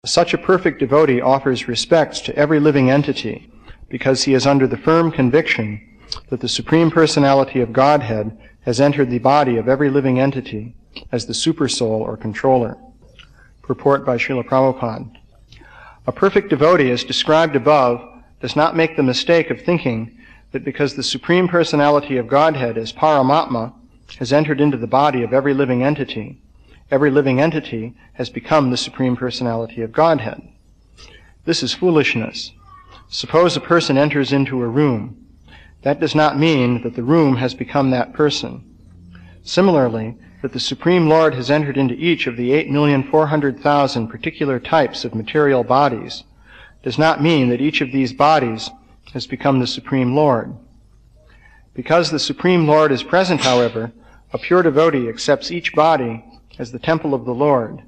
Such a perfect devotee offers respects to every living entity because he is under the firm conviction that the Supreme Personality of Godhead has entered the body of every living entity as the supersoul or controller. Purport by Srila Prabhupada. A perfect devotee, as described above, does not make the mistake of thinking that because the Supreme Personality of Godhead as Paramatma has entered into the body of every living entity has become the Supreme Personality of Godhead. This is foolishness. Suppose a person enters into a room. That does not mean that the room has become that person. Similarly, that the Supreme Lord has entered into each of the 8,400,000 particular types of material bodies does not mean that each of these bodies has become the Supreme Lord. Because the Supreme Lord is present, however, a pure devotee accepts each body as the temple of the Lord.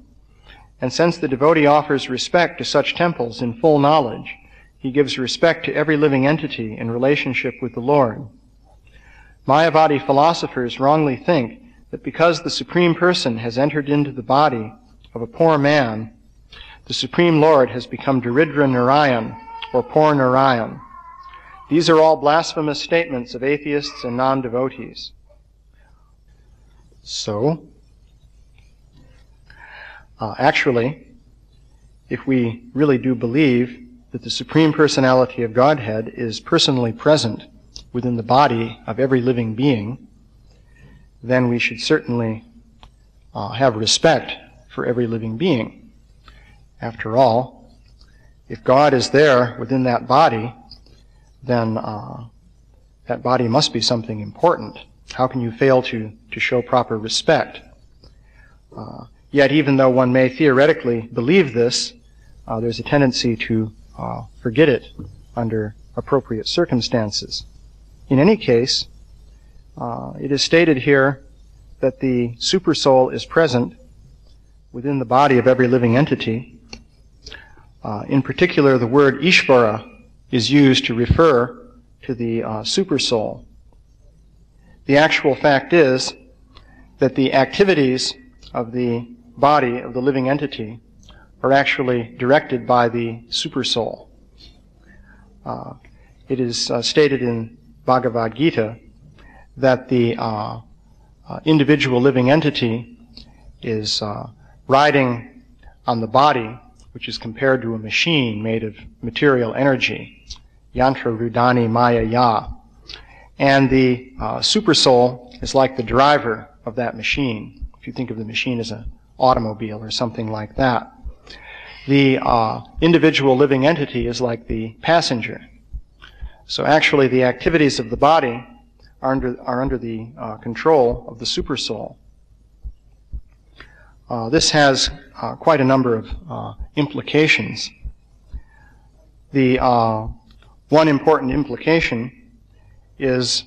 And since the devotee offers respect to such temples in full knowledge, he gives respect to every living entity in relationship with the Lord. Mayavadi philosophers wrongly think that because the Supreme Person has entered into the body of a poor man, the Supreme Lord has become Daridra Narayan, or Poor Narayan. These are all blasphemous statements of atheists and non-devotees. So, actually, if we really do believe that the Supreme Personality of Godhead is personally present within the body of every living being, then we should certainly have respect for every living being. After all, if God is there within that body, then that body must be something important. How can you fail to show proper respect? Yet even though one may theoretically believe this, there's a tendency to forget it under appropriate circumstances. In any case, it is stated here that the Supersoul is present within the body of every living entity. In particular, the word Ishvara is used to refer to the Supersoul. The actual fact is that the activities of the body of the living entity are actually directed by the Supersoul. It is stated in Bhagavad Gita that the individual living entity is riding on the body, which is compared to a machine made of material energy, yantra rudani maya ya. And the Supersoul is like the driver of that machine. If you think of the machine as an automobile or something like that. The individual living entity is like the passenger. So actually the activities of the body are under the control of the Supersoul. This has quite a number of implications. The one important implication is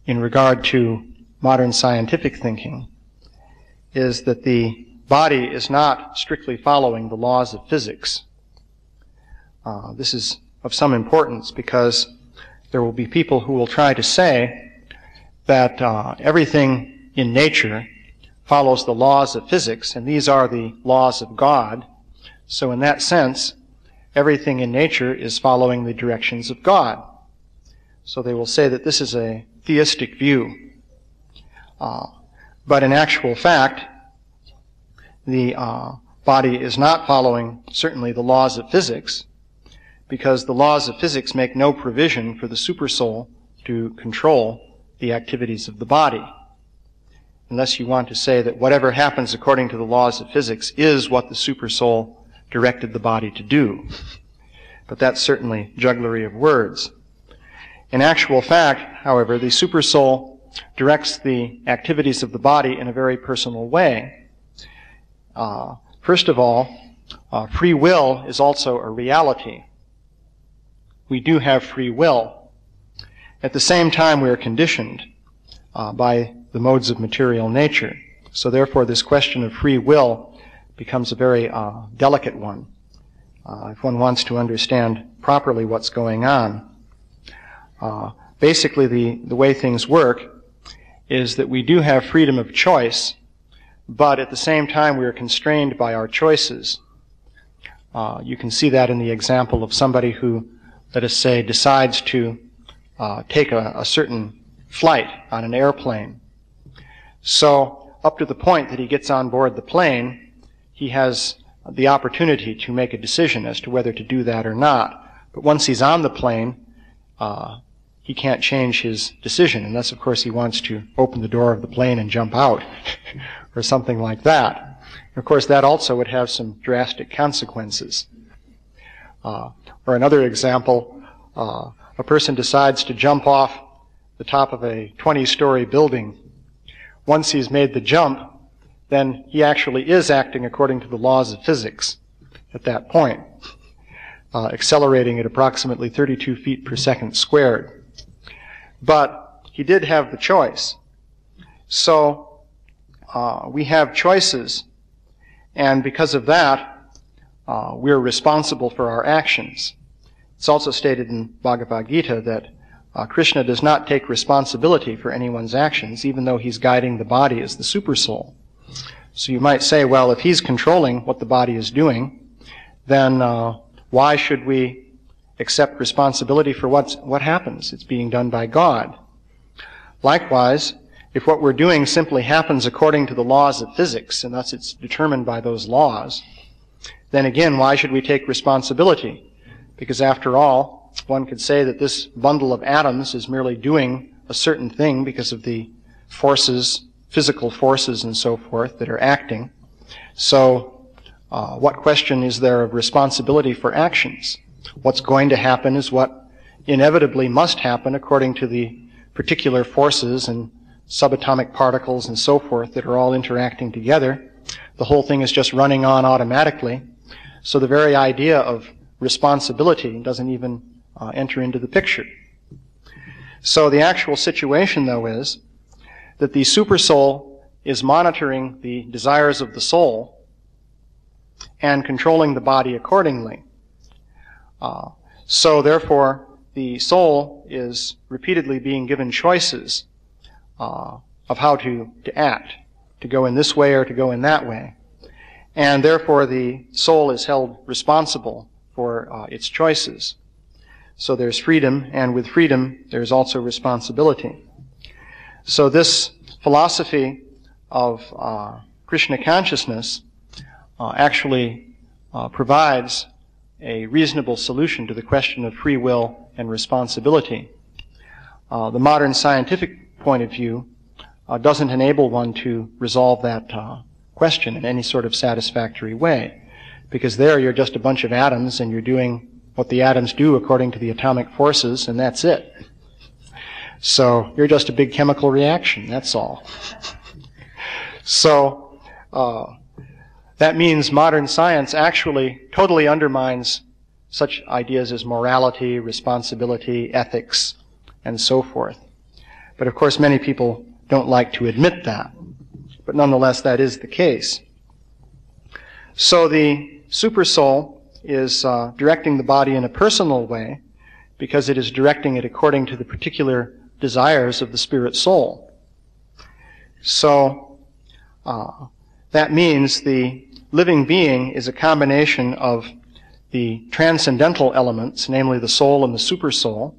in regard to modern scientific thinking, is that the body is not strictly following the laws of physics. This is of some importance because there will be people who will try to say that everything in nature follows the laws of physics, and these are the laws of God. So in that sense, everything in nature is following the directions of God. So they will say that this is a theistic view. But in actual fact, the body is not following certainly the laws of physics, because the laws of physics make no provision for the Supersoul to control the activities of the body. Unless you want to say that whatever happens according to the laws of physics is what the Supersoul directed the body to do. But that's certainly jugglery of words. In actual fact, however, the Supersoul directs the activities of the body in a very personal way. First of all, free will is also a reality. We do have free will. At the same time, we are conditioned by the modes of material nature. So therefore, this question of free will becomes a very delicate one if one wants to understand properly what's going on. Basically, the way things work is that we do have freedom of choice, but at the same time we are constrained by our choices. You can see that in the example of somebody who, let us say, decides to take a certain flight on an airplane. So up to the point that he gets on board the plane, he has the opportunity to make a decision as to whether to do that or not. But once he's on the plane, he can't change his decision, unless, of course, he wants to open the door of the plane and jump out, or something like that. And of course, that also would have some drastic consequences. Or another example, a person decides to jump off the top of a 20-story building. Once he's made the jump, then he actually is acting according to the laws of physics at that point, accelerating at approximately 32 feet per second squared. But he did have the choice. So we have choices, and because of that, we're responsible for our actions. It's also stated in Bhagavad Gita that Krishna does not take responsibility for anyone's actions, even though he's guiding the body as the supersoul. So you might say, well, if he's controlling what the body is doing, then why should we accept responsibility for what happens? It's being done by God. Likewise, if what we're doing simply happens according to the laws of physics, and thus it's determined by those laws, then again, why should we take responsibility? Because after all, one could say that this bundle of atoms is merely doing a certain thing because of the forces, physical forces and so forth that are acting. So what question is there of responsibility for actions? What's going to happen is what inevitably must happen according to the particular forces and subatomic particles and so forth that are all interacting together. The whole thing is just running on automatically. So the very idea of responsibility doesn't even enter into the picture. So the actual situation, though, is that the supersoul is monitoring the desires of the soul and controlling the body accordingly. So therefore, the soul is repeatedly being given choices of how to act, to go in this way or to go in that way. And therefore, the soul is held responsible for its choices. So there's freedom, and with freedom, there's also responsibility. So this philosophy of Krishna consciousness actually provides a reasonable solution to the question of free will and responsibility. The modern scientific point of view doesn't enable one to resolve that question in any sort of satisfactory way, because there you're just a bunch of atoms and you're doing what the atoms do according to the atomic forces, and that's it. So you're just a big chemical reaction, that's all. So that means modern science actually totally undermines such ideas as morality, responsibility, ethics, and so forth. But of course many people don't like to admit that. But nonetheless, that is the case. So the supersoul is directing the body in a personal way because it is directing it according to the particular desires of the spirit soul. So that means the living being is a combination of the transcendental elements, namely the soul and the supersoul,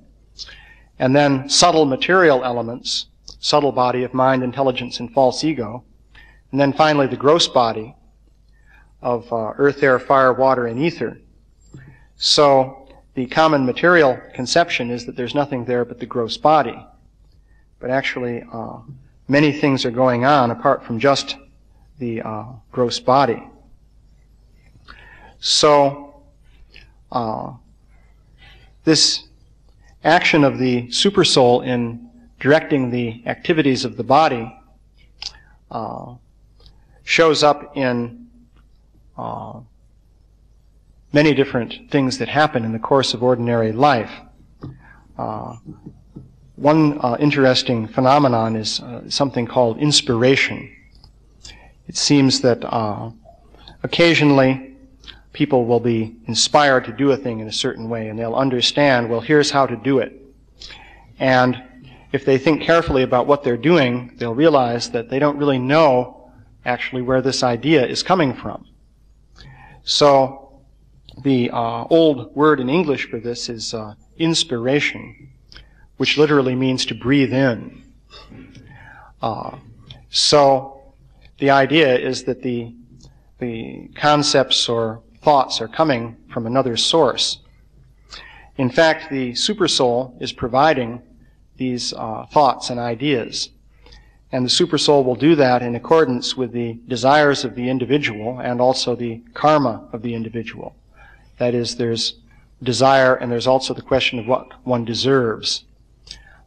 and then subtle material elements, subtle body of mind, intelligence, and false ego, and then finally the gross body of earth, air, fire, water, and ether. So the common material conception is that there's nothing there but the gross body. But actually, many things are going on apart from just the gross body. So this action of the supersoul in directing the activities of the body shows up in many different things that happen in the course of ordinary life. One interesting phenomenon is something called inspiration. It seems that occasionally people will be inspired to do a thing in a certain way, and they'll understand, well, here's how to do it. And if they think carefully about what they're doing, they'll realize that they don't really know actually where this idea is coming from. So The old word in English for this is inspiration, which literally means to breathe in. So the idea is that the concepts or thoughts are coming from another source. In fact, the supersoul is providing these thoughts and ideas. And the supersoul will do that in accordance with the desires of the individual and also the karma of the individual. That is, there's desire and there's also the question of what one deserves.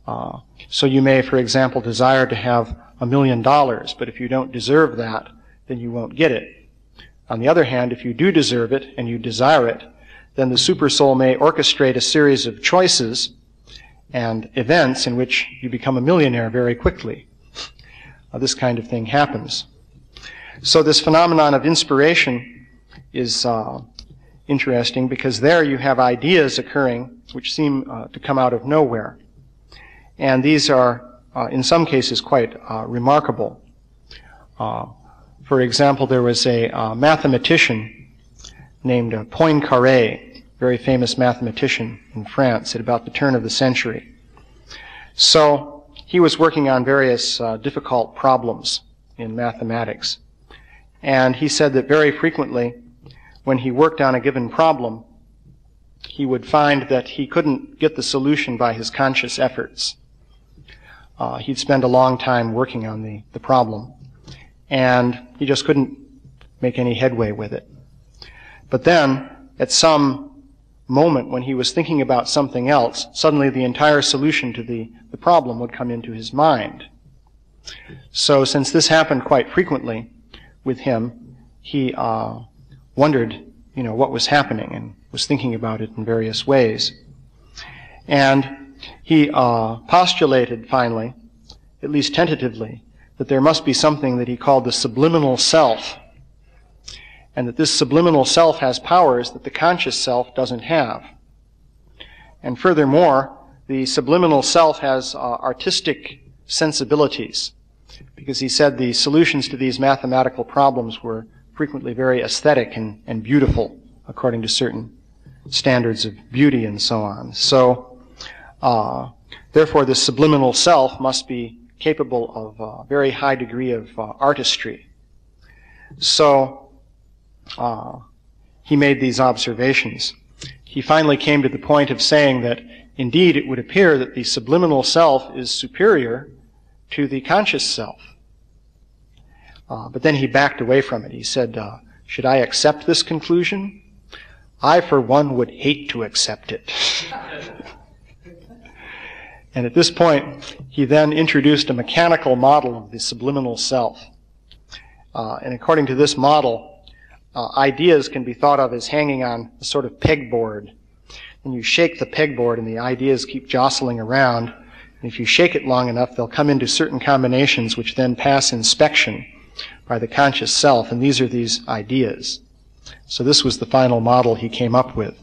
So you may, for example, desire to have $1 million, but if you don't deserve that, then you won't get it. On the other hand, if you do deserve it and you desire it, then the supersoul may orchestrate a series of choices and events in which you become a millionaire very quickly. This kind of thing happens. So this phenomenon of inspiration is interesting because there you have ideas occurring which seem to come out of nowhere. And these are, in some cases, quite remarkable. For example, there was a mathematician named Poincaré, very famous mathematician in France at about the turn of the century. So he was working on various difficult problems in mathematics. And he said that very frequently, when he worked on a given problem, he would find that he couldn't get the solution by his conscious efforts. He'd spend a long time working on the problem, and he just couldn't make any headway with it. But then, at some moment when he was thinking about something else, suddenly the entire solution to the problem would come into his mind. So since this happened quite frequently with him, he wondered, what was happening and was thinking about it in various ways. And he postulated finally, at least tentatively, that there must be something that he called the subliminal self, and that this subliminal self has powers that the conscious self doesn't have. And furthermore, the subliminal self has artistic sensibilities, because he said the solutions to these mathematical problems were frequently very aesthetic and beautiful, according to certain standards of beauty and so on. So, therefore, this subliminal self must be capable of a very high degree of artistry. So, he made these observations. He finally came to the point of saying that indeed it would appear that the subliminal self is superior to the conscious self. But then he backed away from it. He said, should I accept this conclusion? I, for one, would hate to accept it. And at this point, he then introduced a mechanical model of the subliminal self. And according to this model, ideas can be thought of as hanging on a sort of pegboard. And you shake the pegboard and the ideas keep jostling around. And if you shake it long enough, they'll come into certain combinations which then pass inspection by the conscious self. And these are these ideas. So this was the final model he came up with.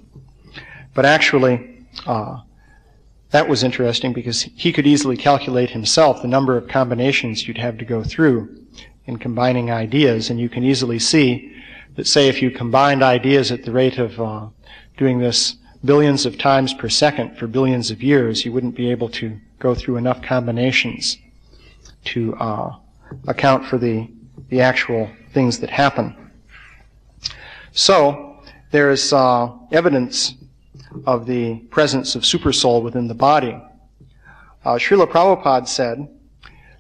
But actually, that was interesting because he could easily calculate himself the number of combinations you'd have to go through in combining ideas. And you can easily see that, say, if you combined ideas at the rate of doing this billions of times per second for billions of years, you wouldn't be able to go through enough combinations to account for the actual things that happen. So, there is evidence of the presence of supersoul within the body. Srila Prabhupada said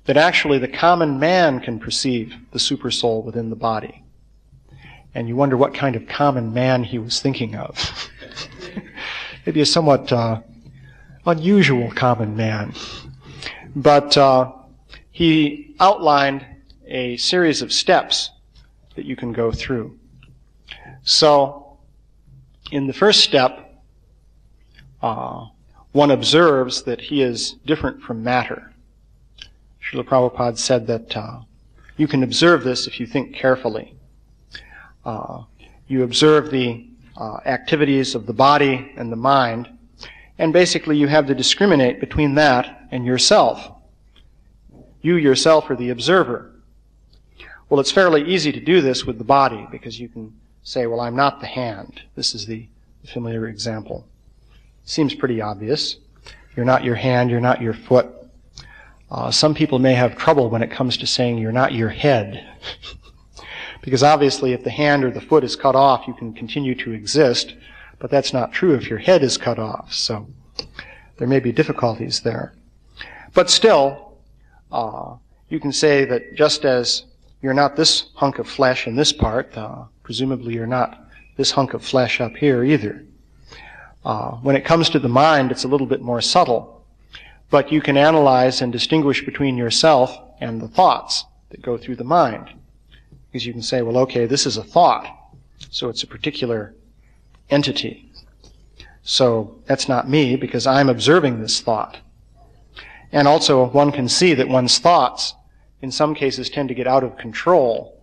that actually the common man can perceive the supersoul within the body. And you wonder what kind of common man he was thinking of. Maybe a somewhat unusual common man. But he outlined a series of steps that you can go through. So, in the first step, one observes that he is different from matter. Srila Prabhupada said that you can observe this if you think carefully. You observe the activities of the body and the mind, and basically you have to discriminate between that and yourself. You yourself are the observer. Well, it's fairly easy to do this with the body because you can say, well, I'm not the hand. This is the familiar example. Seems pretty obvious. You're not your hand, you're not your foot. Some people may have trouble when it comes to saying you're not your head. Because obviously if the hand or the foot is cut off, you can continue to exist, but that's not true if your head is cut off. So there may be difficulties there. But still, you can say that just as you're not this hunk of flesh in this part, presumably you're not this hunk of flesh up here either. When it comes to the mind, it's a little bit more subtle, but you can analyze and distinguish between yourself and the thoughts that go through the mind. Because you can say, well, okay, this is a thought, so it's a particular entity. So that's not me because I'm observing this thought. And also one can see that one's thoughts in some cases tend to get out of control.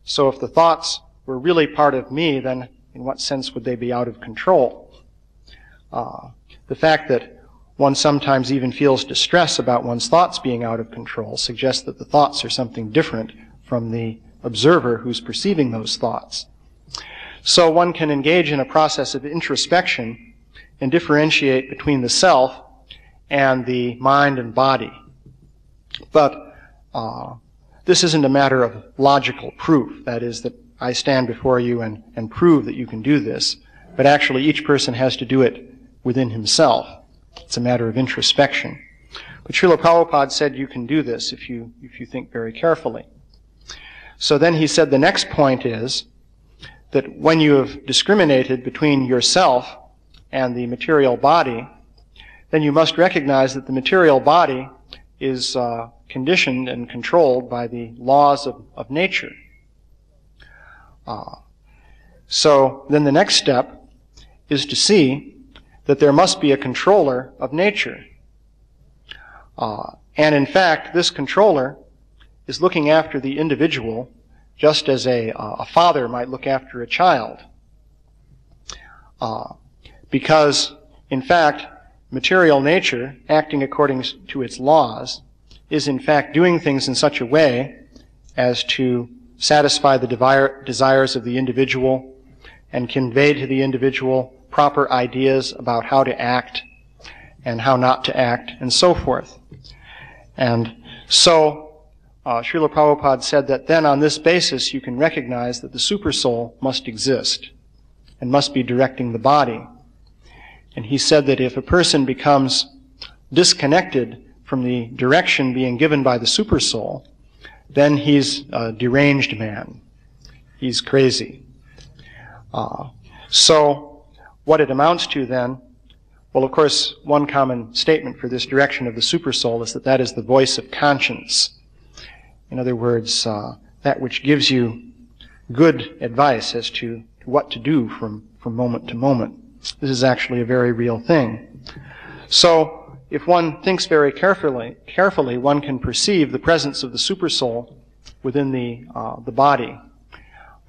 So if the thoughts were really part of me, then in what sense would they be out of control? The fact that one sometimes even feels distress about one's thoughts being out of control suggests that the thoughts are something different from the observer who's perceiving those thoughts. So one can engage in a process of introspection and differentiate between the self and the mind and body. But this isn't a matter of logical proof, that is, that I stand before you and prove that you can do this, but actually each person has to do it within himself. It's a matter of introspection. But Srila Prabhupada said you can do this if you think very carefully. So then he said the next point is that when you have discriminated between yourself and the material body, then you must recognize that the material body is conditioned and controlled by the laws of nature. So then the next step is to see that there must be a controller of nature. And in fact, this controller is looking after the individual just as a father might look after a child. Because, in fact, material nature, acting according to its laws, is in fact doing things in such a way as to satisfy the desires of the individual and convey to the individual proper ideas about how to act and how not to act and so forth. And so Srila Prabhupada said that then on this basis you can recognize that the supersoul must exist and must be directing the body. And he said that if a person becomes disconnected from the direction being given by the supersoul, then he's a deranged man. He's crazy. So what it amounts to then, well, of course, one common statement for this direction of the supersoul is that that is the voice of conscience. In other words, that which gives you good advice as to what to do from moment to moment. This is actually a very real thing. So, if one thinks very carefully, one can perceive the presence of the supersoul within the body.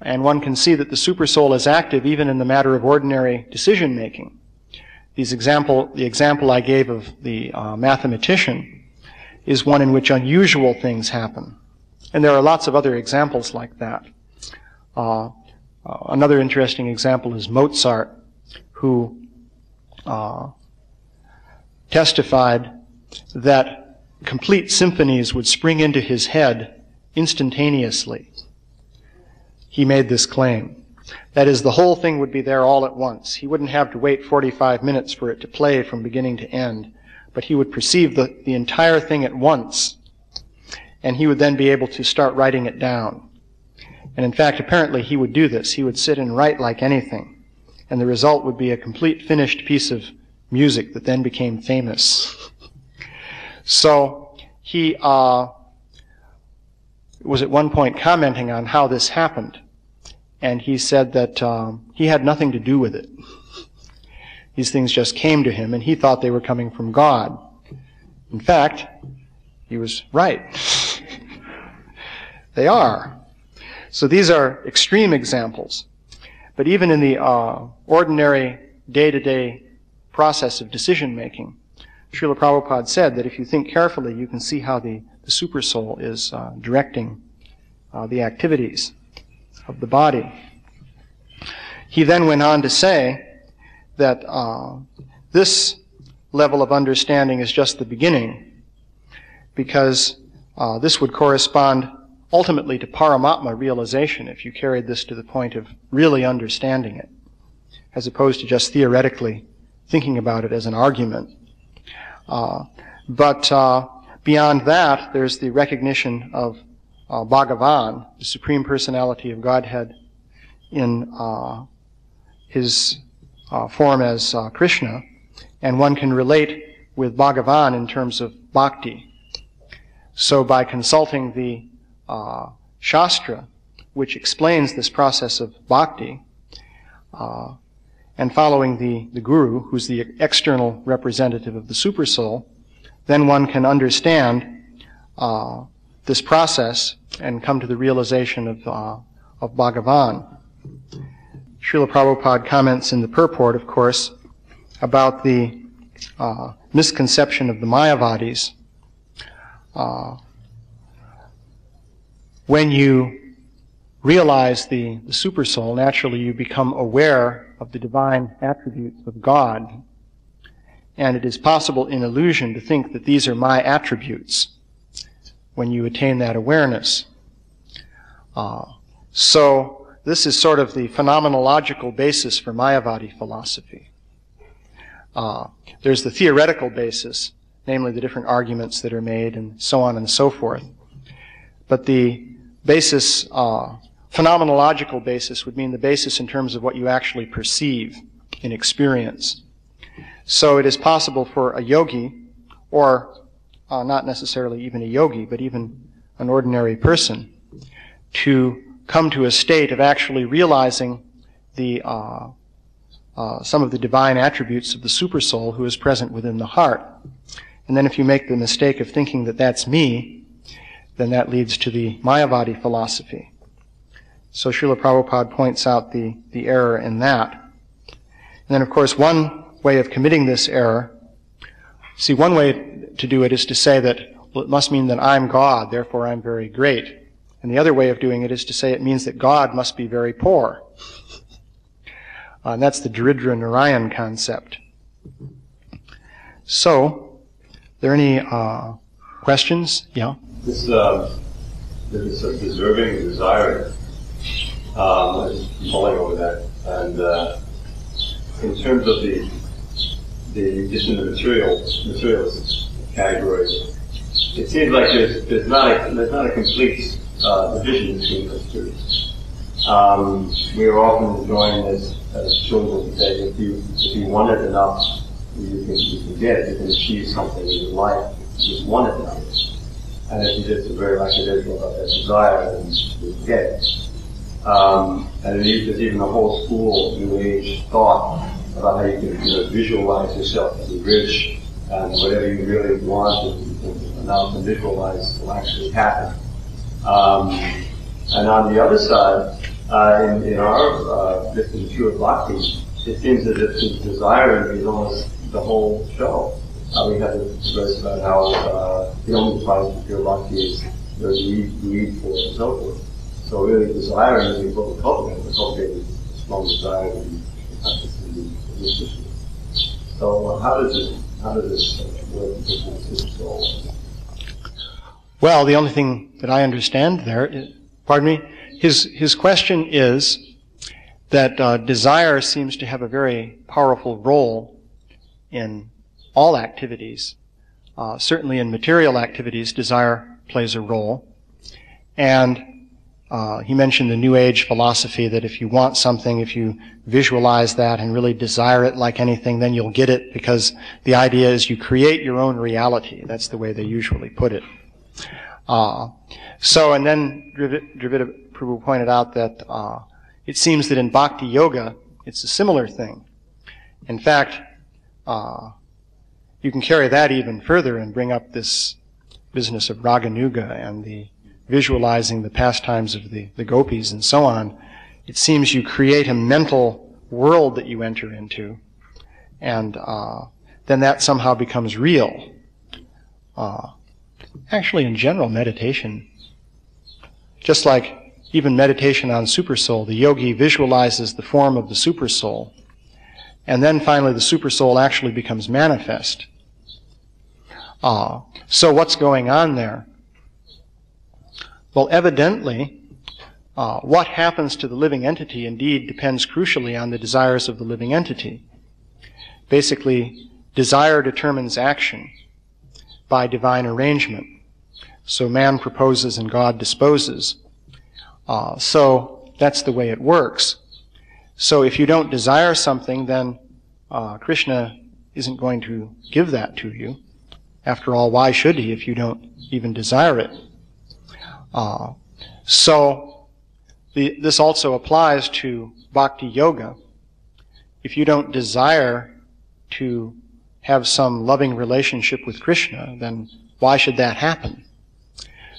And one can see that the supersoul is active even in the matter of ordinary decision making. The example I gave of the mathematician is one in which unusual things happen. And there are lots of other examples like that. Another interesting example is Mozart, who testified that complete symphonies would spring into his head instantaneously. He made this claim. That is, the whole thing would be there all at once. He wouldn't have to wait 45 minutes for it to play from beginning to end, but he would perceive the entire thing at once, and he would then be able to start writing it down. And in fact, apparently he would do this. He would sit and write like anything, and the result would be a complete finished piece of music that then became famous. So he was at one point commenting on how this happened, and he said that he had nothing to do with it. These things just came to him, and he thought they were coming from God. In fact, he was right. They are. So these are extreme examples. But even in the ordinary day-to-day process of decision-making, Srila Prabhupada said that if you think carefully, you can see how the supersoul is directing the activities of the body. He then went on to say that this level of understanding is just the beginning, because this would correspond ultimately to Paramatma realization if you carried this to the point of really understanding it, as opposed to just theoretically thinking about it as an argument. But beyond that, there's the recognition of Bhagavan, the Supreme Personality of Godhead, in his form as Krishna, and one can relate with Bhagavan in terms of bhakti. So by consulting the Shastra, which explains this process of bhakti, and following the Guru, who's the external representative of the Supersoul, then one can understand this process and come to the realization of Bhagavan. Srila Prabhupada comments in the purport, of course, about the misconception of the Mayavadis. When you realize the Supersoul, naturally you become aware of the divine attributes of God. And it is possible in illusion to think that these are my attributes when you attain that awareness. So this is sort of the phenomenological basis for Mayavadi philosophy. There's the theoretical basis, namely the different arguments that are made and so on and so forth. But the basis, phenomenological basis, would mean the basis in terms of what you actually perceive in experience. So it is possible for a yogi, or not necessarily even a yogi, but even an ordinary person, to come to a state of actually realizing the some of the divine attributes of the Supersoul who is present within the heart. And then if you make the mistake of thinking that that's me, then that leads to the Mayavadi philosophy. So Srila Prabhupada points out the error in that. And then, of course, one way of committing this error, one way to do it is to say that, well, it must mean that I'm God, therefore I'm very great. And the other way of doing it is to say it means that God must be very poor. And that's the Daridra Narayan concept. So, are there any questions? Yeah? This deserving and desiring, I'm just mulling over that. And in terms of just in the materialist category, it seems like there's not a complete division between those two. We are often enjoying this as children, say, if you want it enough, you can get it. You can achieve something in your life. You just want it enough. And if you just are very lackadaisical about that desire, then you get it. And there's even a whole school of New Age thought about how you can visualize yourself to be rich, and whatever you really want and now to visualize will actually happen. And on the other side, in our just in pure bhakti, it seems as if the desiring is almost the whole show. We have this verse about how the only prize for pure bhakti is the need for it and so forth. So really desiring is what we're cultivating. We're cultivating a strong desire to be practicing the mission. So how does this work in the soul? Well, the only thing that I understand there is, pardon me, his question is that desire seems to have a very powerful role in all activities. Certainly in material activities, desire plays a role. And he mentioned the New Age philosophy that if you want something, if you visualize that and really desire it like anything, then you'll get it, because the idea is you create your own reality. That's the way they usually put it. And then Dravida Prabhu pointed out that it seems that in Bhakti Yoga, it's a similar thing. In fact, you can carry that even further and bring up this business of Raganuga and the visualizing the pastimes of the gopis and so on. It seems you create a mental world that you enter into, and then that somehow becomes real. Actually, in general meditation, just like even meditation on supersoul, the yogi visualizes the form of the supersoul, and then finally the supersoul actually becomes manifest. So what's going on there? Well, evidently, what happens to the living entity indeed depends crucially on the desires of the living entity. Basically, desire determines action by divine arrangement. So man proposes and God disposes. So that's the way it works. So if you don't desire something, then Krishna isn't going to give that to you. After all, why should he if you don't even desire it? This also applies to bhakti yoga. If you don't desire to have some loving relationship with Krishna, then why should that happen?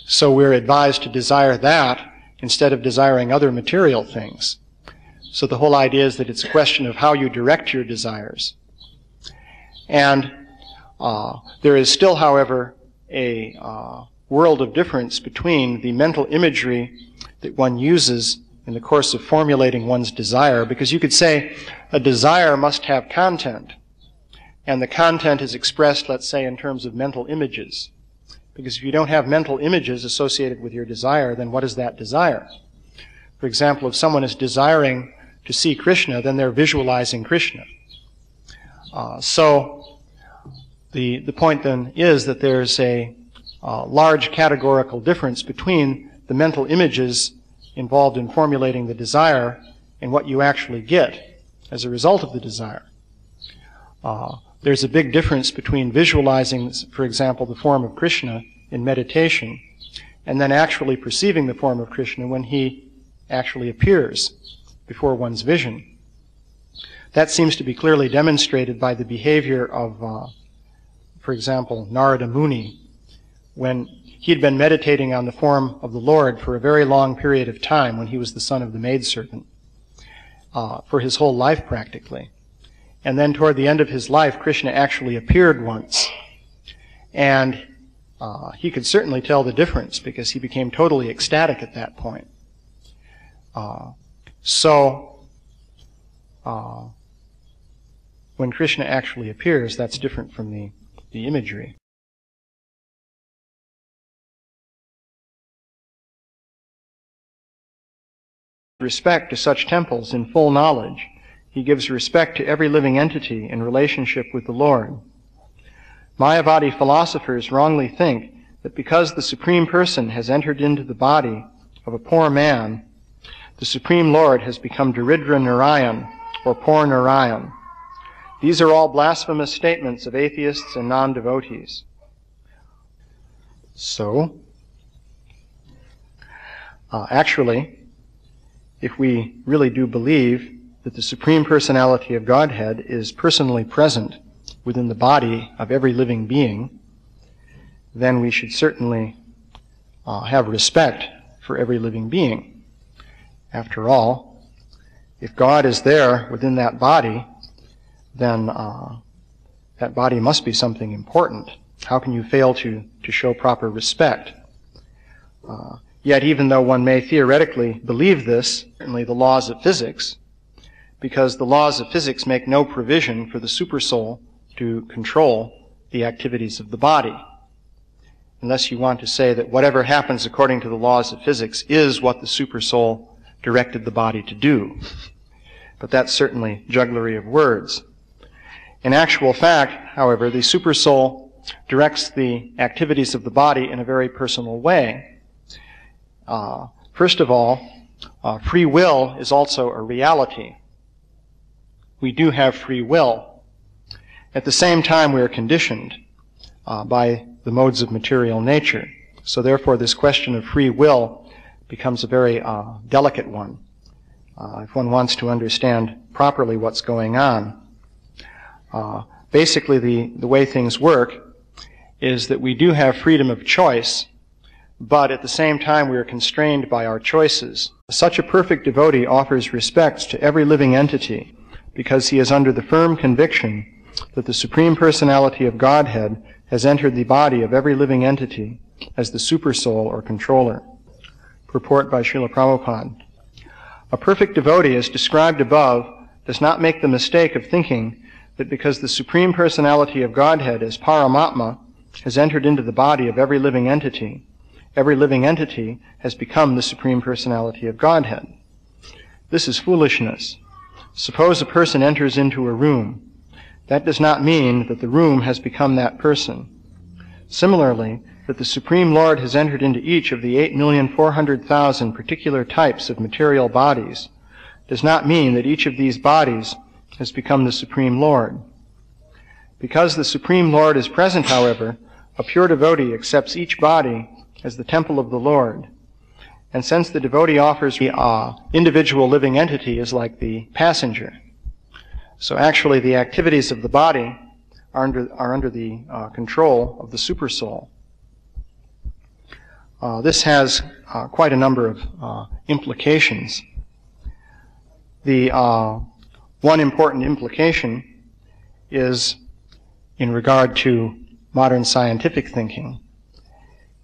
So we're advised to desire that instead of desiring other material things. So the whole idea is that it's a question of how you direct your desires. And there is still, however, a world of difference between the mental imagery that one uses in the course of formulating one's desire, because you could say a desire must have content, and the content is expressed, let's say, in terms of mental images. Because if you don't have mental images associated with your desire, then what is that desire? For example, if someone is desiring to see Krishna, then they're visualizing Krishna. So the point then is that there's a large categorical difference between the mental images involved in formulating the desire and what you actually get as a result of the desire. There's a big difference between visualizing, for example, the form of Krishna in meditation and then actually perceiving the form of Krishna when he actually appears before one's vision. That seems to be clearly demonstrated by the behavior of, for example, Narada Muni, when he had been meditating on the form of the Lord for a very long period of time when he was the son of the maidservant, for his whole life practically. And then toward the end of his life, Krishna actually appeared once. And he could certainly tell the difference because he became totally ecstatic at that point. When Krishna actually appears, that's different from the imagery. Respect to such temples in full knowledge. He gives respect to every living entity in relationship with the Lord. Mayavadi philosophers wrongly think that because the Supreme Person has entered into the body of a poor man, the Supreme Lord has become Daridra Narayan, or poor Narayan. These are all blasphemous statements of atheists and non-devotees. So, actually, if we really do believe that the Supreme Personality of Godhead is personally present within the body of every living being, then we should certainly have respect for every living being. After all, if God is there within that body, then that body must be something important. How can you fail to show proper respect? Yet even though one may theoretically believe this, certainly the laws of physics, because the laws of physics make no provision for the supersoul to control the activities of the body. Unless you want to say that whatever happens according to the laws of physics is what the supersoul directed the body to do. But that's certainly jugglery of words. In actual fact, however, the supersoul directs the activities of the body in a very personal way. First of all, free will is also a reality. We do have free will. At the same time, we are conditioned by the modes of material nature. So therefore, this question of free will becomes a very delicate one if one wants to understand properly what's going on. Basically, the way things work is that we do have freedom of choice, but at the same time we are constrained by our choices. Such a perfect devotee offers respects to every living entity because he is under the firm conviction that the Supreme Personality of Godhead has entered the body of every living entity as the supersoul or controller. Purport by Srila Prabhupada. A perfect devotee, as described above, does not make the mistake of thinking that because the Supreme Personality of Godhead as Paramatma has entered into the body of every living entity has become the Supreme Personality of Godhead. This is foolishness. Suppose a person enters into a room. That does not mean that the room has become that person. Similarly, that the Supreme Lord has entered into each of the 8,400,000 particular types of material bodies does not mean that each of these bodies has become the Supreme Lord. Because the Supreme Lord is present, however, a pure devotee accepts each body as the temple of the Lord. And since the devotee offers the individual living entity is like the passenger, so actually the activities of the body are under the control of the supersoul. This has quite a number of implications. The one important implication is in regard to modern scientific thinking,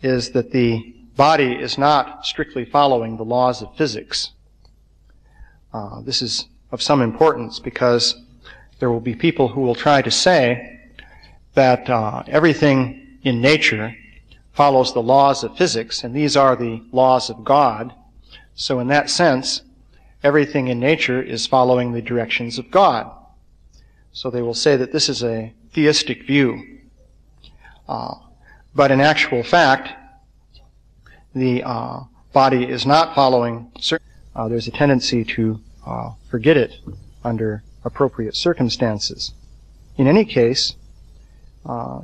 is that the body is not strictly following the laws of physics. This is of some importance because there will be people who will try to say that everything in nature follows the laws of physics, and these are the laws of God. So in that sense, everything in nature is following the directions of God. So they will say that this is a theistic view. But in actual fact, the body is not following certain. There's a tendency to forget it under appropriate circumstances. In any case,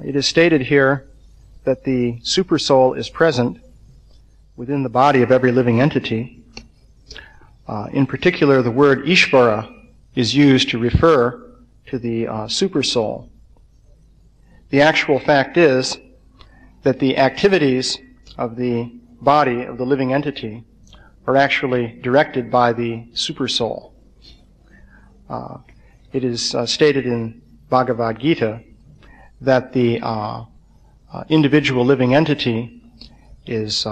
it is stated here that the supersoul is present within the body of every living entity. In particular, the word Ishvara is used to refer to the supersoul. The actual fact is that the activities of the body of the living entity are actually directed by the supersoul. It is stated in Bhagavad Gita that the individual living entity is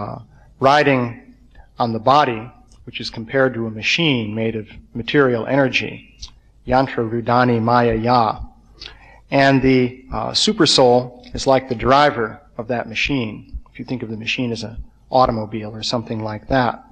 riding on the body, which is compared to a machine made of material energy, yantra rudani maya ya. And the supersoul is like the driver of that machine. If you think of the machine as an automobile or something like that.